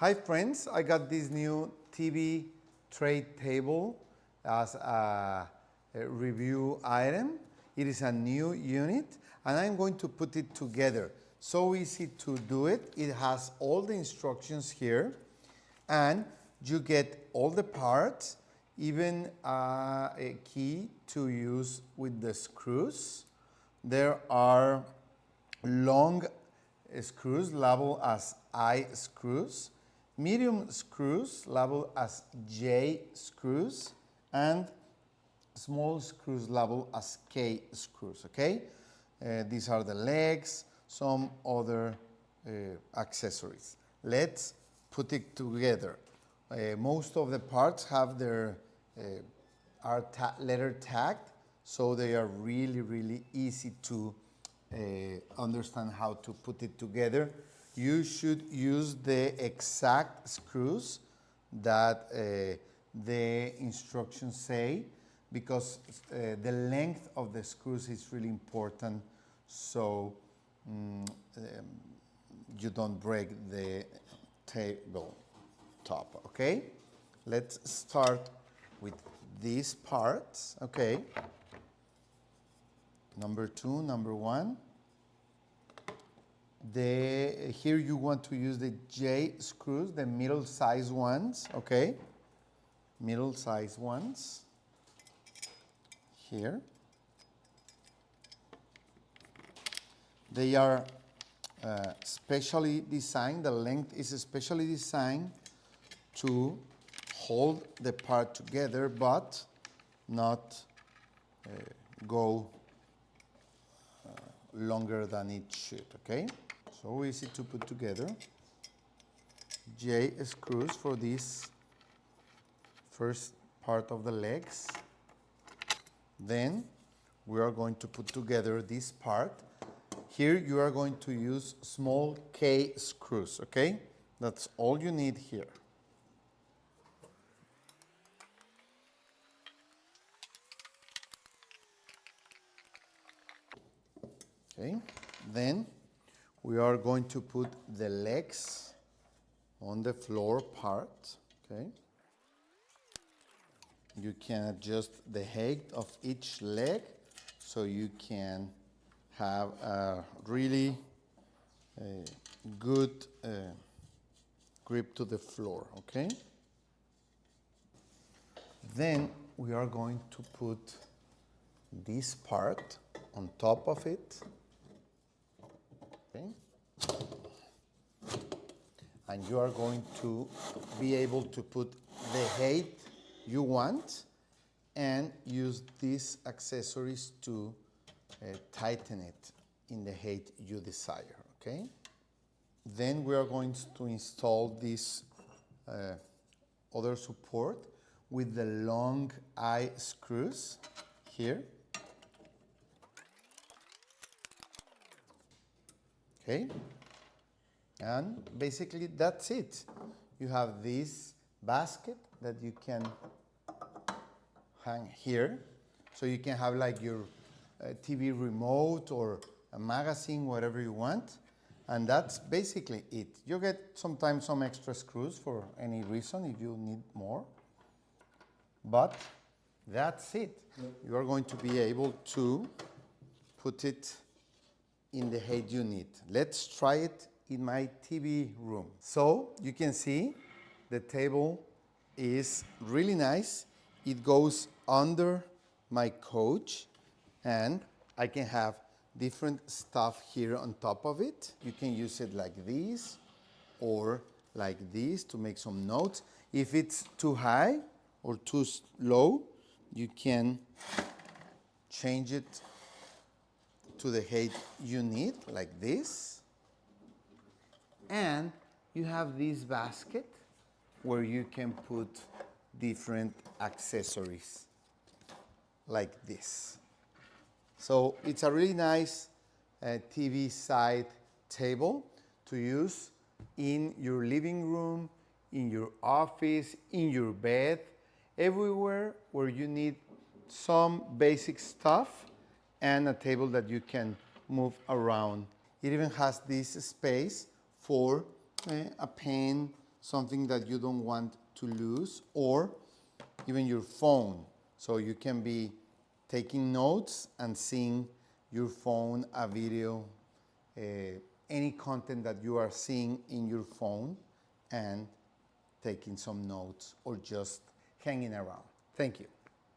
Hi friends, I got this new TV tray table as a review item. It is a new unit and I'm going to put it together. So easy to do it. It has all the instructions here and you get all the parts, even a key to use with the screws. There are long screws labeled as I screws, medium screws labeled as J screws, and small screws labeled as K screws, okay? These are the legs, some other accessories. Let's put it together. Most of the parts have their letter tagged, so they are really easy to understand how to put it together. You should use the exact screws that the instructions say, because the length of the screws is really important, so you don't break the table top, okay? Let's start with these parts, okay? Number 2, number 1. Here you want to use the J screws, the middle size ones, okay? Middle size ones. Here. They are specially designed, the length is specially designed to hold the part together but not go longer than it should, okay? So easy to put together. J screws for this first part of the legs. Then we are going to put together this part. Here you are going to use small K screws, okay? That's all you need here. Okay, then we are going to put the legs on the floor part, okay? You can adjust the height of each leg so you can have a really good grip to the floor, okay? Then we are going to put this part on top of it, okay? And you are going to be able to put the height you want and use these accessories to tighten it in the height you desire, okay? Then we are going to install this other support with the long I screws here. Okay? And basically that's it. You have this basket that you can hang here, so you can have like your TV remote or a magazine, whatever you want. And that's basically it. You get sometimes some extra screws for any reason if you need more. But that's it. You are going to be able to put it in the height you need. Let's try it in my TV room. So you can see the table is really nice. It goes under my couch and I can have different stuff here on top of it. You can use it like this or like this to make some notes. If it's too high or too low, you can change it to the height you need, like this. And you have this basket where you can put different accessories like this. So it's a really nice TV side table to use in your living room, in your office, in your bed, everywhere where you need some basic stuff and a table that you can move around. It even has this space for a pen something that you don't want to lose, or even your phone. So you can be taking notes and seeing your phone, a video, any content that you are seeing in your phone, and taking some notes or just hanging around. Thank you.